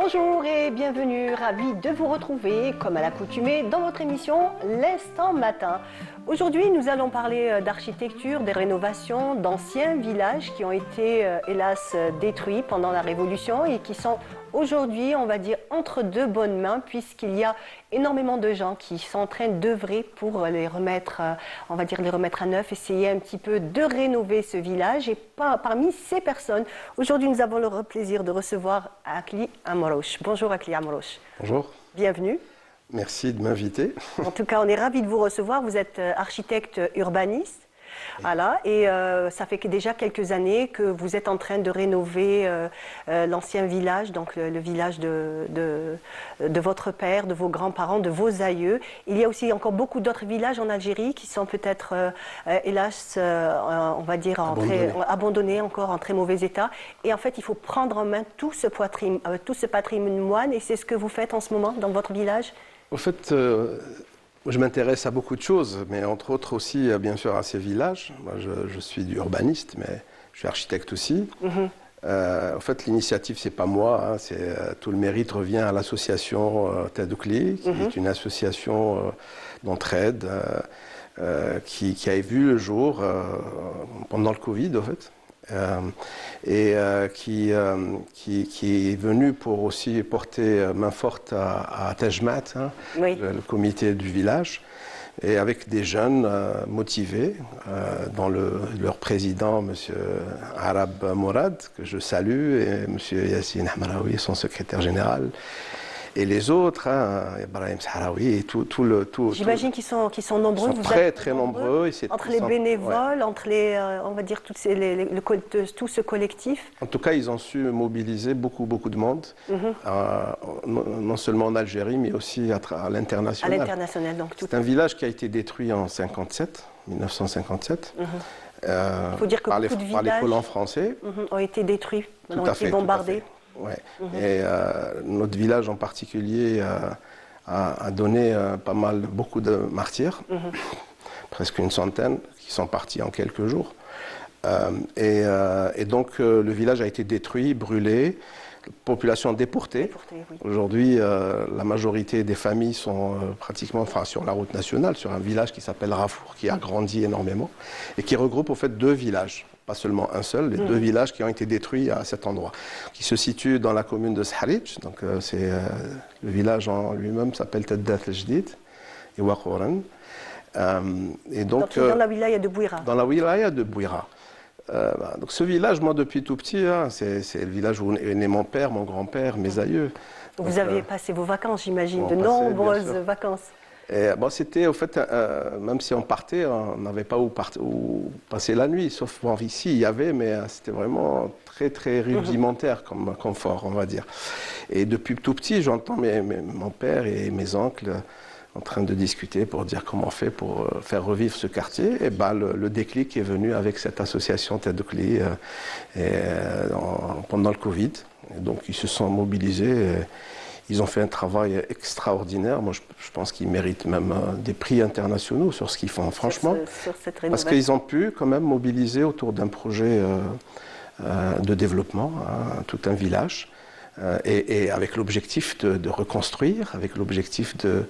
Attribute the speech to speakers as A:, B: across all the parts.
A: Bonjour et bienvenue, ravi de vous retrouver comme à l'accoutumée dans votre émission L'Instant Matin. Aujourd'hui nous allons parler d'architecture, des rénovations d'anciens villages qui ont été hélas détruits pendant la Révolution et qui sont aujourd'hui, on va dire, entre de bonnes mains puisqu'il y a énormément de gens qui sont en train d'œuvrer pour les remettre, on va dire, les remettre à neuf, essayer un petit peu de rénover ce village. Et parmi ces personnes, aujourd'hui nous avons le plaisir de recevoir Akli Amrouche. Bonjour Akli Amrouche.
B: Bonjour.
A: Bienvenue.
B: Merci de m'inviter.
A: En tout cas, on est ravis de vous recevoir. Vous êtes architecte urbaniste. Voilà, et ça fait déjà quelques années que vous êtes en train de rénover l'ancien village, donc le village de votre père, de vos grands-parents, de vos aïeux. Il y a aussi encore beaucoup d'autres villages en Algérie qui sont peut-être, hélas, on va dire, abandonnés encore en très mauvais état. Et en fait, il faut prendre en main tout ce patrimoine, et c'est ce que vous faites en ce moment dans votre village.
B: Au fait, je m'intéresse à beaucoup de choses, mais entre autres aussi, bien sûr, à ces villages. Moi, je suis urbaniste, mais je suis architecte aussi. En fait, l'initiative, c'est pas moi. Tout le mérite revient à l'association Taddoukli, qui est une association d'entraide qui a vu le jour pendant le Covid, en fait. Qui est venu pour aussi porter main forte à Tajmat, le comité du village, et avec des jeunes motivés, dont leur président, M. Arab Mourad, que je salue, et M. Yassine Hamraoui, son secrétaire général. Et les autres, Ibrahim Sahraoui et tout.
A: J'imagine qu'ils sont nombreux.
B: Ils sont très nombreux.
A: Entre les bénévoles, entre les, on va dire, tout ce collectif.
B: En tout cas, ils ont su mobiliser beaucoup de monde, non seulement en Algérie, mais aussi à l'international.
A: À l'international, donc tout.
B: C'est un village qui a été détruit en 1957.
A: Il faut dire que beaucoup de villages
B: par les colons français.
A: Ont été détruits, ont été bombardés.
B: Ouais. Et notre village en particulier a donné beaucoup de martyrs, presque une centaine, qui sont partis en quelques jours. Et donc le village a été détruit, brûlé, population déportée. Oui. Aujourd'hui, la majorité des familles sont pratiquement sur la route nationale, sur un village qui s'appelle Rafour, qui a grandi énormément, et qui regroupe au fait deux villages. Pas seulement un seul, les deux villages qui ont été détruits à cet endroit, qui se situe dans la commune de Sharij. Donc le village en lui-même s'appelle Taddat el-Jdid et Waqouran. Et donc
A: dans la wilaya de Bouira.
B: Dans la wilaya de Bouira. Donc ce village, moi depuis tout petit, c'est le village où est né mon père, mon grand-père, mes aïeux.
A: Vous avez passé vos vacances, j'imagine, de nombreuses vacances.
B: Et c'était au fait, même si on partait, on n'avait pas où passer la nuit, sauf ici il y avait, mais c'était vraiment très rudimentaire comme confort, on va dire. Et depuis tout petit, j'entends mon père et mes oncles en train de discuter pour dire comment on fait pour faire revivre ce quartier. Et le déclic est venu avec cette association Taddoukli pendant le Covid. Et donc ils se sont mobilisés. Ils ont fait un travail extraordinaire. Moi, je pense qu'ils méritent même des prix internationaux sur ce qu'ils font, franchement.
A: Sur cette rénovation.
B: Parce qu'ils ont pu quand même mobiliser autour d'un projet de développement, tout un village, et avec l'objectif de reconstruire, avec l'objectif de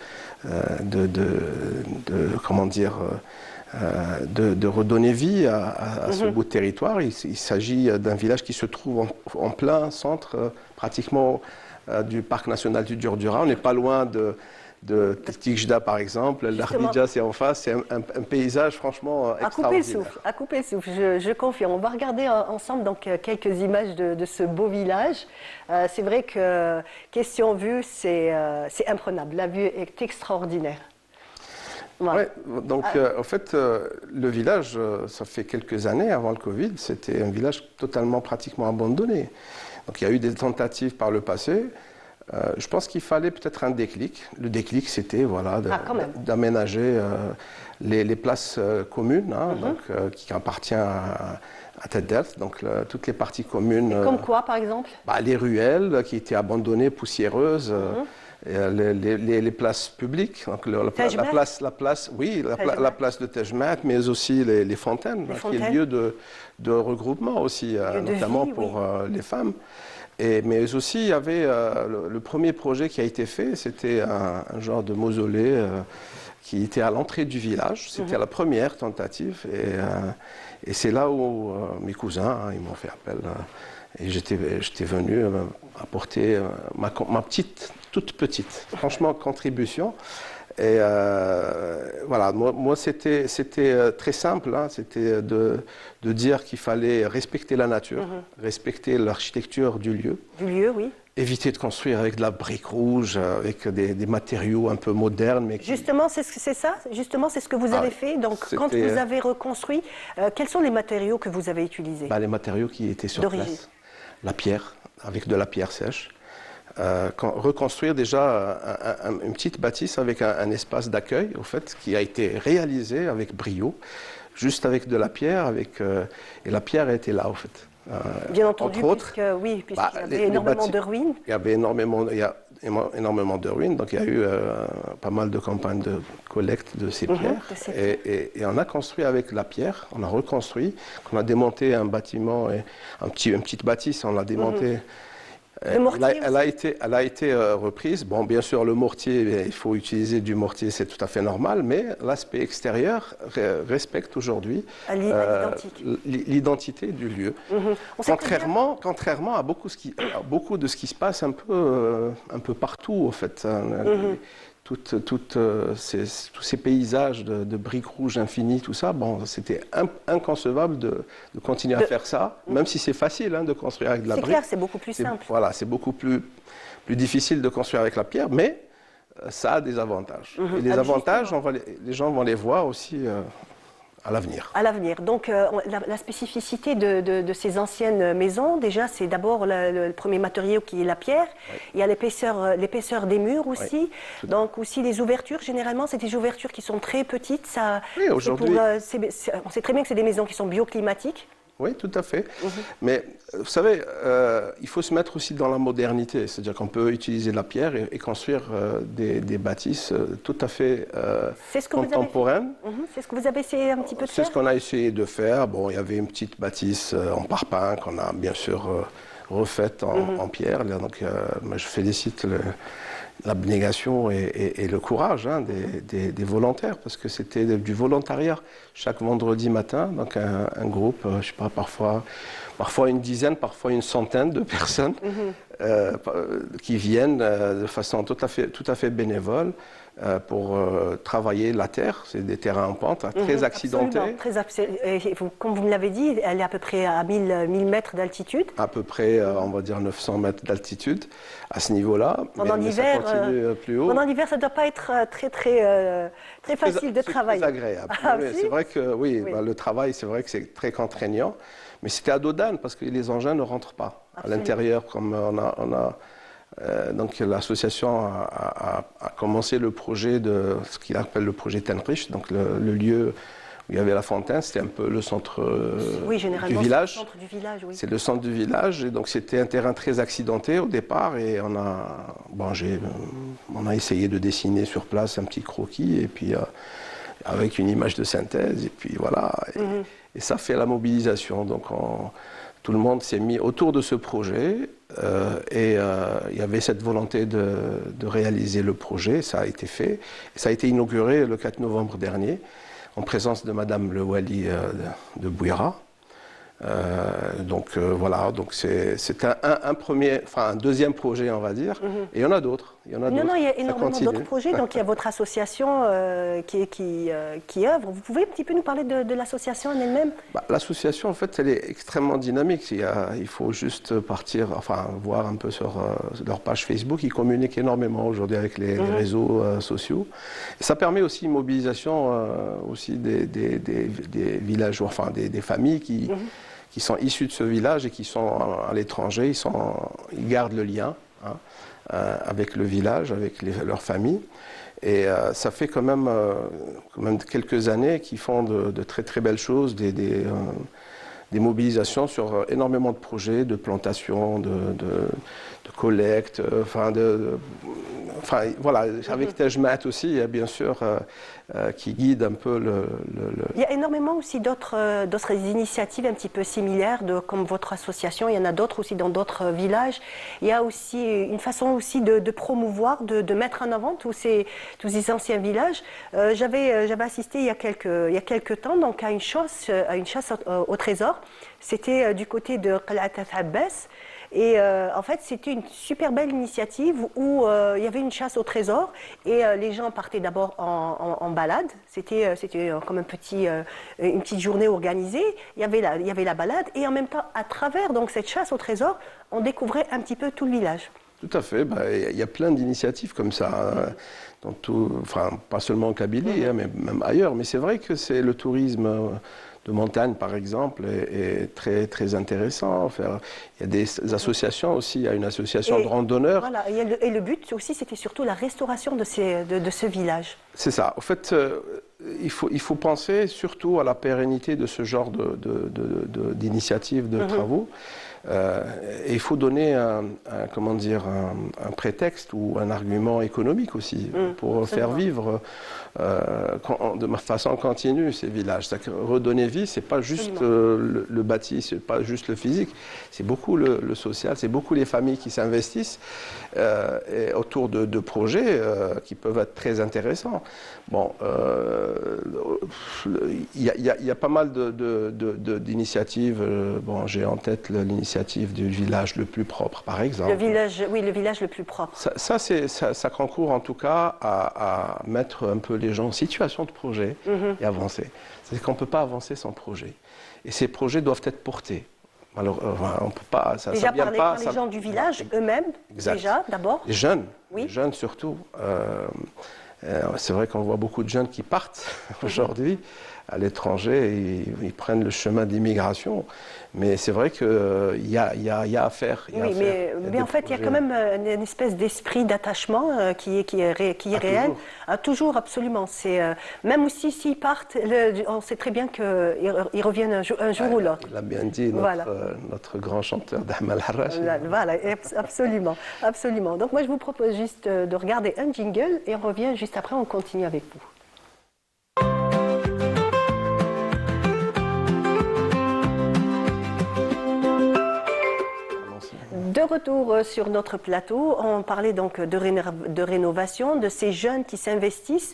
B: redonner vie à ce bout de territoire. Il s'agit d'un village qui se trouve en plein centre, pratiquement du parc national du Djurdjura. On n'est pas loin de Tigjda par exemple. L'Ardija c'est en face. C'est un paysage franchement extraordinaire.
A: À couper le souffle, je confirme. On va regarder ensemble donc quelques images de ce beau village. C'est vrai que question vue, c'est imprenable. La vue est extraordinaire.
B: Voilà. Ouais, donc en fait, le village, ça fait quelques années avant le Covid, c'était un village totalement pratiquement abandonné. Donc il y a eu des tentatives par le passé. Je pense qu'il fallait peut-être un déclic. Le déclic, c'était d'aménager les places communes, qui appartiennent à Taddat, donc toutes les parties communes.
A: Et comme quoi, par exemple?
B: Les ruelles qui étaient abandonnées, poussiéreuses. Les places publiques, donc la place de Tajmat, mais aussi les fontaines, qui est lieu de regroupement aussi, notamment pour les femmes. Mais aussi, il y avait le premier projet qui a été fait, c'était un genre de mausolée qui était à l'entrée du village. C'était la première tentative. Et c'est là où mes cousins, ils m'ont fait appel. Et j'étais venu apporter ma petite, toute petite, franchement, contribution. Et voilà, moi c'était très simple, hein, c'était de dire qu'il fallait respecter la nature, respecter l'architecture du lieu.
A: Du lieu, oui.
B: Éviter de construire avec de la brique rouge, avec des matériaux un peu modernes. Mais
A: Justement, c'est ça. Justement, c'est ce que vous avez fait. Donc, quand vous avez reconstruit, quels sont les matériaux que vous avez utilisés?
B: Les matériaux qui étaient sur place. La pierre, avec de la pierre sèche. Reconstruire déjà une petite bâtisse avec un espace d'accueil, au fait, qui a été réalisé avec brio, juste avec de la pierre, et la pierre était là, au fait.
A: Bien entendu, puisqu'il y avait énormément de ruines.
B: Il y a énormément de ruines, donc il y a eu pas mal de campagnes de collecte de ces pierres. Et on a construit avec la pierre, on a reconstruit, on a démonté un bâtiment, une petite bâtisse, on l'a démonté. Elle a été reprise. Bon, bien sûr, le mortier, il faut utiliser du mortier, c'est tout à fait normal, mais l'aspect extérieur respecte aujourd'hui l'identité du lieu. Contrairement à beaucoup de ce qui se passe un peu partout, en fait. Tous ces paysages de briques rouges infinies, tout ça, bon, c'était inconcevable de continuer à faire ça, même si c'est facile de construire avec de la brique.
A: C'est clair, c'est beaucoup plus simple.
B: Voilà, c'est beaucoup plus difficile de construire avec la pierre, mais ça a des avantages. Et les avantages, les gens vont les voir aussi à l'avenir.
A: À l'avenir. Donc, la spécificité de ces anciennes maisons, déjà, c'est d'abord le premier matériau qui est la pierre. Oui. Il y a l'épaisseur des murs aussi. Oui. Donc, aussi les ouvertures. Généralement, c'est des ouvertures qui sont très petites.
B: Oui, aujourd'hui.
A: On sait très bien que c'est des maisons qui sont bioclimatiques.
B: Oui, tout à fait. Mais vous savez, il faut se mettre aussi dans la modernité. C'est-à-dire qu'on peut utiliser la pierre et construire des bâtisses tout à fait contemporaines.
A: C'est ce que vous avez essayé un petit peu de faire?
B: C'est ce qu'on a essayé de faire. Bon, il y avait une petite bâtisse en parpaing qu'on a bien sûr refaite en pierre. Donc, je félicite l'abnégation et le courage des volontaires, parce que c'était du volontariat chaque vendredi matin. Donc un groupe, je ne sais pas, parfois une dizaine, parfois une centaine de personnes qui viennent de façon tout à fait bénévole pour travailler la terre. C'est des terrains en pente, très accidentés.
A: Comme vous me l'avez dit, elle est à peu près à 1000 mètres d'altitude.
B: À peu près, on va dire 900 mètres d'altitude à ce niveau-là.
A: Pendant l'hiver, ça ne doit pas être très facile de travailler.
B: C'est agréable. C'est vrai que le travail, c'est vrai que c'est très contraignant. Mais c'était à dos d'âne parce que les engins ne rentrent pas. Absolument. À l'intérieur, comme donc l'association a commencé le projet de ce qu'il appelle le projet Tenrich, donc le lieu où il y avait la fontaine, c'était un peu le centre du village.
A: C'est le centre du village, oui.
B: C'est le centre du village, et donc c'était un terrain très accidenté au départ, et on a essayé de dessiner sur place un petit croquis, et puis avec une image de synthèse, et puis voilà. Et ça fait la mobilisation. Donc tout le monde s'est mis autour de ce projet, et il y avait cette volonté de réaliser le projet. Ça a été fait. Et ça a été inauguré le 4 novembre dernier, en présence de Madame le Wali de Bouira. Donc voilà, donc c'est un deuxième projet, on va dire, et il y en a d'autres. Il y a
A: énormément d'autres projets. Donc il y a votre association qui œuvre. Vous pouvez un petit peu nous parler de l'association en elle-même?
B: L'association, en fait, elle est extrêmement dynamique. Il faut juste voir un peu sur leur page Facebook. Ils communiquent énormément aujourd'hui avec les réseaux sociaux. Et ça permet aussi une mobilisation aussi des villageois, des familles qui sont issus de ce village et qui sont à l'étranger. Ils gardent le lien avec le village, avec leurs familles. Et ça fait quand même quelques années qu'ils font de très très belles choses, des mobilisations sur énormément de projets, de plantations, de collecte, voilà, avec Tajmaat aussi, il y a bien sûr qui guide un peu
A: Il y a énormément aussi d'autres initiatives un petit peu similaires, comme votre association. Il y en a d'autres aussi dans d'autres villages. Il y a aussi une façon aussi de promouvoir, de mettre en avant tous ces anciens villages. J'avais assisté il y a quelques temps donc à une chasse au trésor. C'était du côté de Qalat Abbas. Et en fait, c'était une super belle initiative où il y avait une chasse au trésor et les gens partaient d'abord en balade. C'était comme une petite journée organisée. Il y avait la balade et en même temps, à travers donc cette chasse au trésor, on découvrait un petit peu tout le village.
B: Tout à fait. Il y a plein d'initiatives comme ça, dans pas seulement en Kabylie, mais même ailleurs. Mais c'est vrai que c'est le tourisme de montagne, par exemple, est très, très intéressant. Il y a des associations aussi. Il y a une association de randonneurs.
A: Voilà. Et le but aussi, c'était surtout la restauration de ce village.
B: C'est ça. En fait, il faut penser surtout à la pérennité de ce genre d'initiatives, de travaux. Et il faut donner un prétexte ou un argument économique aussi pour faire vivre de façon continue ces villages. Redonner vie, c'est pas juste le bâti, c'est pas juste le physique, c'est beaucoup le social, c'est beaucoup les familles qui s'investissent autour de projets qui peuvent être très intéressants. Bon, il y a pas mal d'initiatives. Bon, j'ai en tête l'initiative du village le plus propre, par exemple.
A: Le village le plus propre.
B: Ça concourt en tout cas à mettre un peu les gens en situation de projet et avancer. C'est qu'on ne peut pas avancer sans projet. Et ces projets doivent être portés. Alors, on peut pas.
A: Déjà parler par les gens du village eux-mêmes, déjà, d'abord.
B: Les jeunes, les jeunes surtout. C'est vrai qu'on voit beaucoup de jeunes qui partent aujourd'hui à l'étranger et ils prennent le chemin d'immigration. Mais c'est vrai qu'il y a à faire.
A: Mais en fait, il y a quand même une espèce d'esprit d'attachement qui est réel. Toujours, absolument. Même aussi s'ils partent, on sait très bien qu'ils reviennent un jour ou l'autre.
B: Il a bien dit, notre grand chanteur d'Ahmed Harrach.
A: Voilà, absolument, absolument. Donc moi, je vous propose juste de regarder un jingle et on revient juste après, on continue avec vous. De retour sur notre plateau, on parlait donc de rénovation, de ces jeunes qui s'investissent.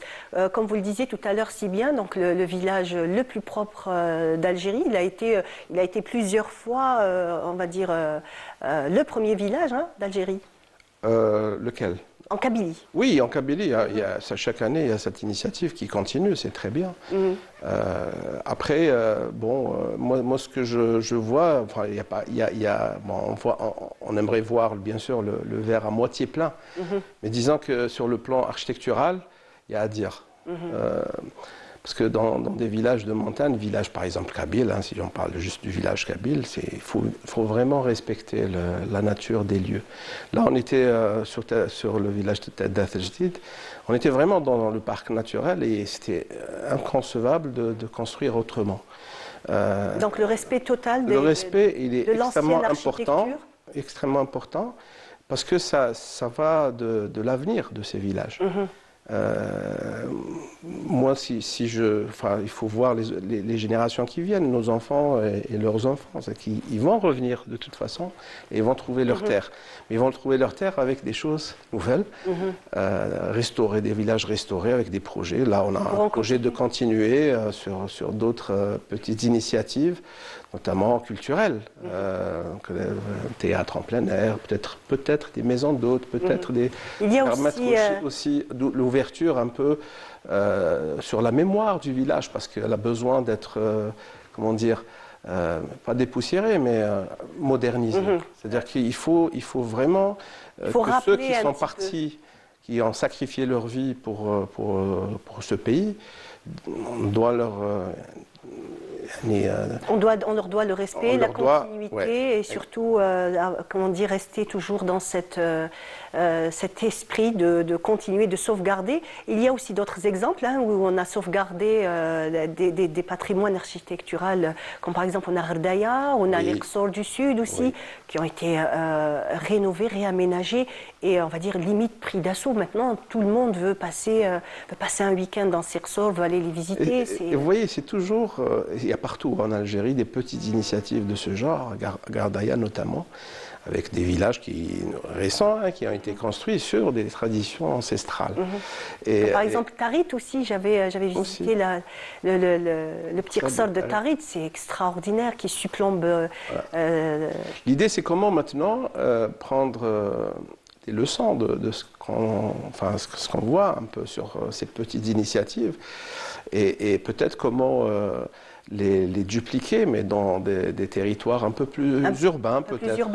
A: Comme vous le disiez tout à l'heure si bien, donc le village le plus propre d'Algérie, il a été plusieurs fois, on va dire, le premier village d'Algérie.
B: Lequel ?
A: En Kabylie.
B: Oui, en Kabylie, chaque année, il y a cette initiative qui continue, c'est très bien. Après, moi, ce que je vois, on aimerait voir, bien sûr, le verre à moitié plein, mais disons que sur le plan architectural, il y a à dire. Parce que dans des villages de montagne, village par exemple kabyle, si on parle juste du village kabyle, il faut vraiment respecter la nature des lieux. Là, on était sur le village de Dath Jdid, on était vraiment dans le parc naturel et c'était inconcevable de construire autrement.
A: Donc le respect total
B: le respect, il est extrêmement important, parce que ça va de l'avenir de ces villages. Moi, il faut voir les générations qui viennent, nos enfants et leurs enfants. Ils vont revenir de toute façon et ils vont trouver leur terre. Mais ils vont trouver leur terre avec des choses nouvelles, restaurer des villages restaurés avec des projets. Là, on a un projet de continuer sur d'autres petites initiatives, notamment culturelles. Théâtre en plein air, peut-être des maisons d'hôtes, peut-être des...
A: Il y a
B: aussi l'ouverture un peu sur la mémoire du village, parce qu'elle a besoin d'être, pas dépoussiérée, mais modernisée. C'est-à-dire qu'il faut vraiment que ceux qui sont partis, qui ont sacrifié leur vie pour ce pays, on doit leur
A: On leur doit le respect, la continuité
B: ouais.
A: et surtout, comment dire, rester toujours dans cet esprit de continuer, de sauvegarder. Il y a aussi d'autres exemples où on a sauvegardé des patrimoines architecturaux, comme par exemple on a Ardaya, on a l'Exor du Sud aussi, qui ont été rénovés, réaménagés et on va dire limite pris d'assaut. Maintenant, tout le monde veut passer un week-end dans Sirsor, veut aller les visiter.
B: Et vous voyez, c'est toujours, il y a partout en Algérie des petites initiatives de ce genre, à Gardaïa notamment, avec des villages récents qui ont été construits sur des traditions ancestrales.
A: Par exemple, Tarit aussi, j'avais visité le petit ressort de Tarit, c'est extraordinaire, qui surplombe.
B: L'idée, c'est comment maintenant prendre des leçons de ce qu'on voit un peu sur ces petites initiatives et peut-être comment les dupliquer, mais dans des territoires un peu plus urbains, peut-être.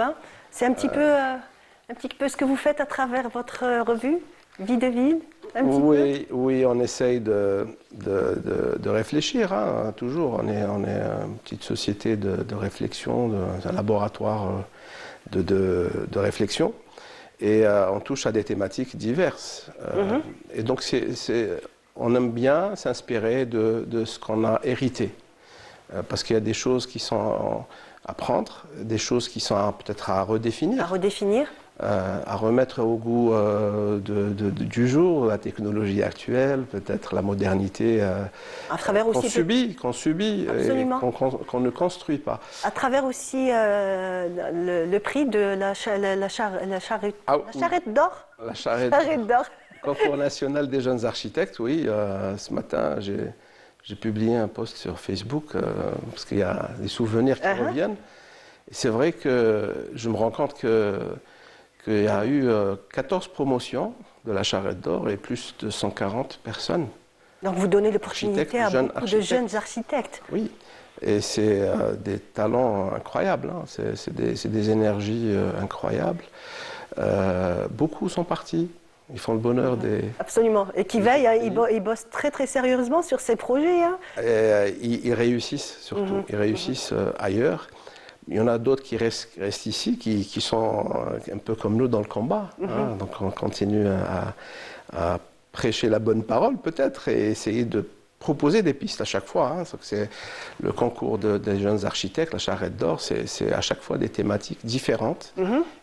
A: C'est un petit peu ce que vous faites à travers votre revue, Vie de ville,
B: oui, on essaye de réfléchir, toujours. On est une petite société de réflexion, un laboratoire de réflexion. Et on touche à des thématiques diverses. Et donc, on aime bien s'inspirer de ce qu'on a hérité. Parce qu'il y a des choses qui sont à prendre, des choses qui sont peut-être à redéfinir. À remettre au goût du jour, la technologie actuelle, peut-être la modernité qu'on subit et qu'on ne construit pas.
A: À travers aussi le prix de la charrette d'or.
B: La charrette d'or. Concours national des jeunes architectes, oui. Ce matin, j'ai publié un post sur Facebook parce qu'il y a des souvenirs qui reviennent. Et c'est vrai que je me rends compte qu'il y a eu 14 promotions de la charrette d'or et plus de 140 personnes.
A: Donc vous donnez l'opportunité à beaucoup de jeunes architectes.
B: Oui, et c'est des talents incroyables, c'est des énergies incroyables. Beaucoup sont partis. Ils font le bonheur des...
A: Absolument. Et qui veillent, ils bossent très très sérieusement sur ces projets.
B: Ils réussissent surtout. Ils réussissent ailleurs. Il y en a d'autres qui restent ici, qui sont un peu comme nous dans le combat. Donc on continue à prêcher la bonne parole peut-être et essayer de proposer des pistes à chaque fois. C'est le concours des jeunes architectes, la charrette d'or, c'est à chaque fois des thématiques différentes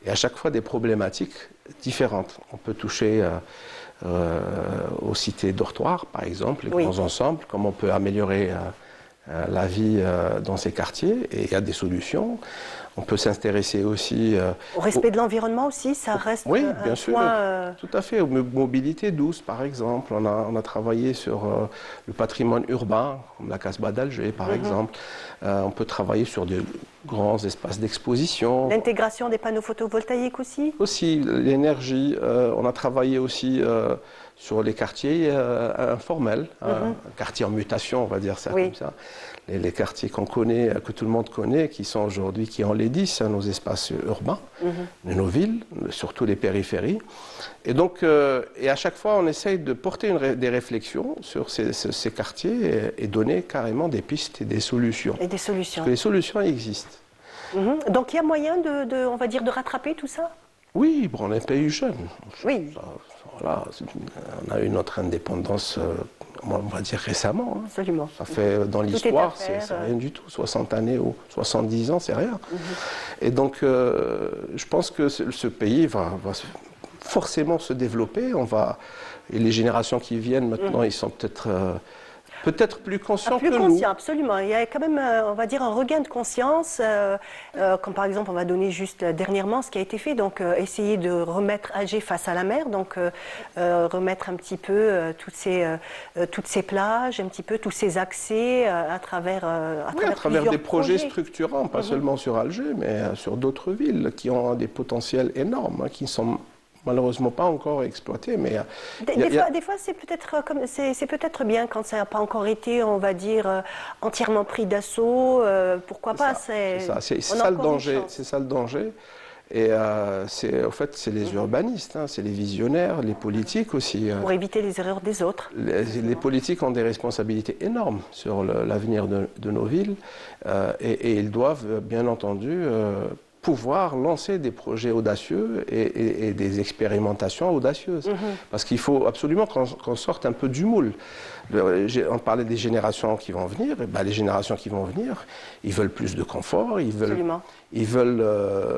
B: et à chaque fois des problématiques différentes. On peut toucher aux cités dortoirs, par exemple, les grands ensembles, comment on peut améliorer la vie dans ces quartiers, et il y a des solutions. On peut s'intéresser aussi...
A: au respect de l'environnement aussi, ça reste
B: bien sûr, tout à fait. Mobilité douce, par exemple. On a travaillé sur le patrimoine urbain, comme la Casbah d'Alger, par exemple. On peut travailler sur de grands espaces d'exposition.
A: L'intégration des panneaux photovoltaïques aussi.
B: Aussi, l'énergie. On a travaillé aussi sur les quartiers informels, quartiers en mutation, on va dire ça comme ça. Les quartiers qu'on connaît, que tout le monde connaît, qui sont aujourd'hui, qui enlaidissent nos espaces urbains, nos villes, surtout les périphéries. Et donc, et à chaque fois, on essaye de porter des réflexions sur ces quartiers et donner carrément des pistes et des solutions.
A: Et des solutions.
B: Parce que les solutions existent.
A: Donc, il y a moyen on va dire, de rattraper tout ça?
B: Oui, on est un pays jeune.
A: Oui.
B: Voilà, on a eu notre indépendance, on va dire récemment.
A: Absolument.
B: Ça fait, dans l'histoire, c'est rien du tout. 60 années ou 70 ans, c'est rien. Et donc, je pense que ce pays va forcément se développer. Et les générations qui viennent maintenant, ils sont peut-être plus conscients que nous.
A: Plus conscients, absolument. Il y a quand même, on va dire, un regain de conscience. Comme par exemple, on va donner juste dernièrement ce qui a été fait. Donc, essayer de remettre Alger face à la mer. Donc, remettre un petit peu toutes ces plages, un petit peu tous ces accès à travers
B: des projets structurants, pas seulement sur Alger, mais sur d'autres villes qui ont des potentiels énormes, qui sont malheureusement pas encore exploité, mais
A: des fois c'est peut-être bien quand ça n'a pas encore été, on va dire, entièrement pris d'assaut. Pourquoi pas?
B: C'est ça le danger. C'est ça le danger. Et en fait, c'est les urbanistes, hein, c'est les visionnaires, les politiques aussi.
A: Pour éviter les erreurs des autres.
B: Les politiques ont des responsabilités énormes sur l'avenir de nos villes et ils doivent, bien entendu, pouvoir lancer des projets audacieux et des expérimentations audacieuses. Parce qu'il faut absolument qu'on sorte un peu du moule. On parlait des générations qui vont venir. Et ben, les générations qui vont venir, ils veulent plus de confort, ils veulent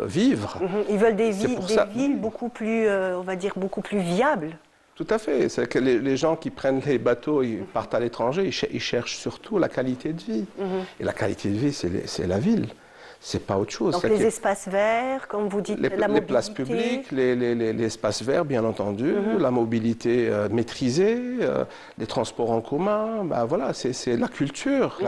B: vivre.
A: Ils veulent des villes beaucoup plus, on va dire, beaucoup plus viables.
B: Tout à fait. C'est que les gens qui prennent les bateaux, ils partent à l'étranger, ils cherchent surtout la qualité de vie. Et la qualité de vie, c'est la ville. C'est pas autre chose.
A: Donc les espaces verts, comme vous dites, la mobilité.
B: Les places publiques, les espaces verts, bien entendu, la mobilité maîtrisée, les transports en commun, ben voilà, c'est la culture,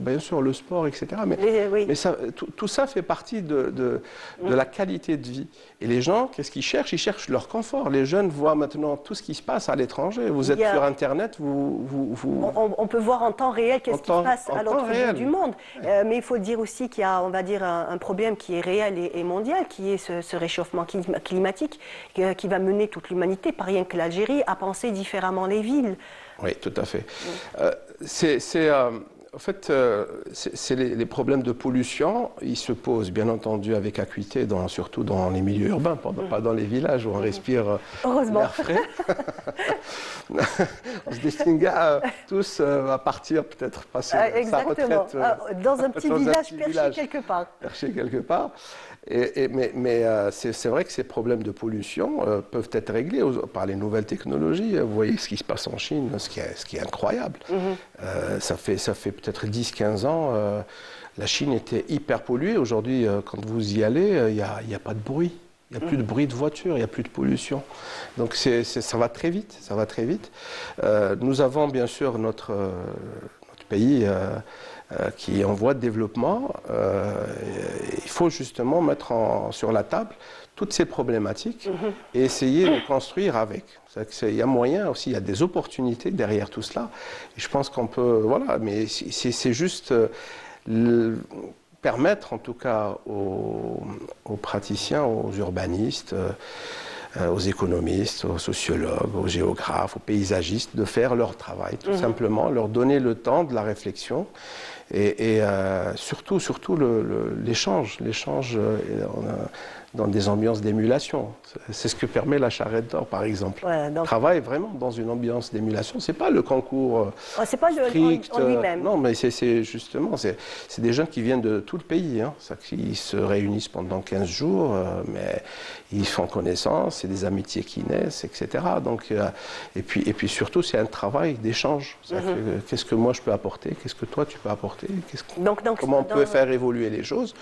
B: bien sûr le sport, etc. Mais ça, tout ça fait partie de la qualité de vie. Et les gens, qu'est-ce qu'ils cherchent? Ils cherchent leur confort. Les jeunes voient maintenant tout ce qui se passe à l'étranger. Vous êtes sur Internet,
A: on peut voir en temps réel qu'est-ce qui se passe à l'autre bout du monde. Mais il faut dire aussi qu'il y a, on va dire, un problème qui est réel et mondial, qui est ce réchauffement climatique qui va mener toute l'humanité, pas rien que l'Algérie, à penser différemment les villes.
B: Oui, tout à fait. En fait, les problèmes de pollution, ils se posent bien entendu avec acuité, surtout dans les milieux urbains, pas dans les villages où on respire l'air frais. On se destine tous à partir, peut-être passer sa retraite
A: dans un petit village perché quelque part.
B: Perché quelque part. Mais c'est vrai que ces problèmes de pollution peuvent être réglés par les nouvelles technologies. Vous voyez ce qui se passe en Chine, ce qui est incroyable. Ça fait peut-être 10-15 ans, la Chine était hyper polluée. Aujourd'hui, quand vous y allez, il n'y a pas de bruit. Il n'y a plus de bruit de voiture, il n'y a plus de pollution. Donc ça va très vite, ça va très vite. Nous avons bien sûr notre pays qui est en voie de développement. Il faut justement mettre sur la table toutes ces problématiques et essayer de construire avec. Il y a moyen aussi, il y a des opportunités derrière tout cela. Et je pense qu'on peut, voilà, mais c'est juste permettre en tout cas aux praticiens, aux urbanistes, aux économistes, aux sociologues, aux géographes, aux paysagistes de faire leur travail, tout simplement, leur donner le temps de la réflexion et surtout l'échange dans des ambiances d'émulation. C'est ce que permet la Charrette d'Or, par exemple. Travaille vraiment dans une ambiance d'émulation. C'est pas le concours
A: c'est pas
B: strict.
A: En lui-même.
B: Non, mais c'est justement, c'est des jeunes qui viennent de tout le pays. Hein. Ils se réunissent pendant 15 jours, mais ils font connaissance, c'est des amitiés qui naissent, etc. Donc, et puis surtout, c'est un travail d'échange. Qu'est-ce que moi je peux apporter? Qu'est-ce que toi tu peux apporter? Comment on peut faire évoluer les choses?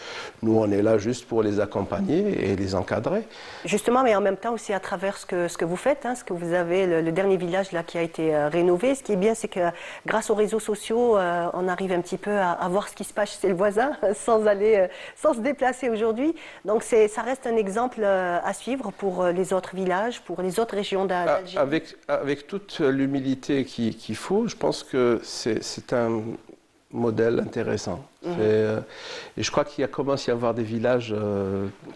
B: Nous, on est là juste pour les accompagner et les encadrer.
A: Justement, mais en même temps aussi à travers ce que vous faites, hein, ce que vous avez, le dernier village là qui a été rénové. Ce qui est bien, c'est que grâce aux réseaux sociaux, on arrive un petit peu à voir ce qui se passe chez le voisin sans se déplacer aujourd'hui. Donc ça reste un exemple à suivre pour les autres villages, pour les autres régions d'Algérie.
B: Avec toute l'humilité qu'il faut, je pense que c'est un modèle intéressant. Et je crois qu'il commence à y avoir des villages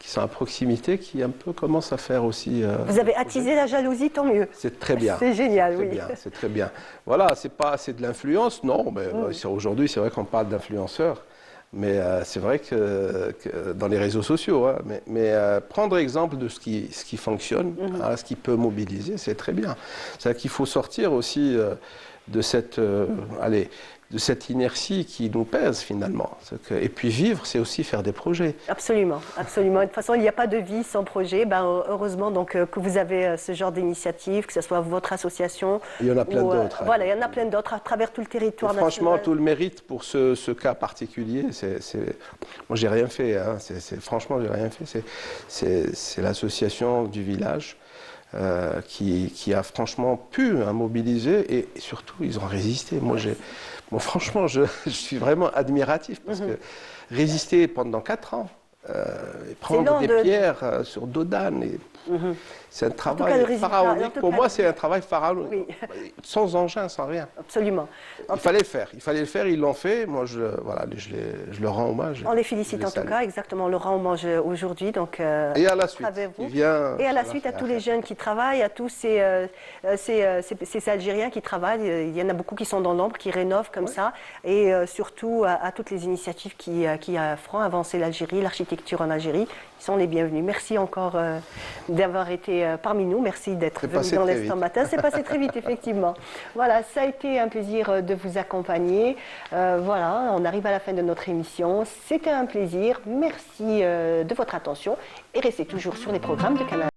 B: qui sont à proximité qui un peu commencent à faire aussi...
A: Vous avez attisé la jalousie, tant mieux.
B: C'est très bien.
A: C'est génial, oui.
B: C'est très bien. Voilà, c'est pas assez de l'influence, non. Mais aujourd'hui, c'est vrai qu'on parle d'influenceurs. Mais c'est vrai que dans les réseaux sociaux, hein, mais prendre exemple de ce qui fonctionne, hein, ce qui peut mobiliser, c'est très bien. C'est-à-dire qu'il faut sortir aussi de cette inertie qui nous pèse finalement. Et puis vivre, c'est aussi faire des projets.
A: Absolument, absolument. De toute façon, il n'y a pas de vie sans projet. Heureusement donc, que vous avez ce genre d'initiative, que ce soit votre association.
B: Il y en a plein d'autres.
A: Voilà, il y en a plein d'autres à travers tout le territoire national.
B: Franchement, tout le mérite pour ce cas particulier. Moi, j'ai rien fait. Hein. Franchement, j'ai rien fait. C'est l'association du village. Qui a franchement pu mobiliser et surtout ils ont résisté. Franchement, je suis vraiment admiratif parce que résister pendant 4 ans prendre
A: lent
B: des
A: de-
B: pierres sur dos d'âne. C'est un
A: cas, le
B: travail
A: résultat- en
B: pharaonique.
A: tout
B: Pour
A: cas,
B: moi, c'est un travail pharaonique.
A: Oui.
B: Sans engin, sans rien.
A: Absolument.
B: Il fallait le faire. Il fallait le faire, ils l'ont fait. Moi, voilà, je leur rends hommage.
A: On les
B: Je
A: félicite
B: les
A: en tout
B: salue.
A: cas, exactement. On le rend hommage aujourd'hui. Donc,
B: Et à la suite,
A: travers vous.
B: il vient,
A: Et à la
B: ça
A: suite,
B: va
A: à tous
B: faire.
A: les jeunes qui travaillent, à tous ces Algériens qui travaillent. Il y en a beaucoup qui sont dans l'ombre, qui rénovent comme ça. Et surtout à toutes les initiatives qui feront avancer l'Algérie, l'architecture en Algérie. Ils sont les bienvenus. Merci encore d'avoir été parmi nous. Merci d'être
B: C'est
A: venu
B: passé
A: dans
B: très
A: l'instant
B: vite.
A: matin. C'est passé très vite, effectivement. Voilà, ça a été un plaisir de vous accompagner. Voilà, on arrive à la fin de notre émission. C'était un plaisir. Merci de votre attention et restez toujours sur les programmes de Canal.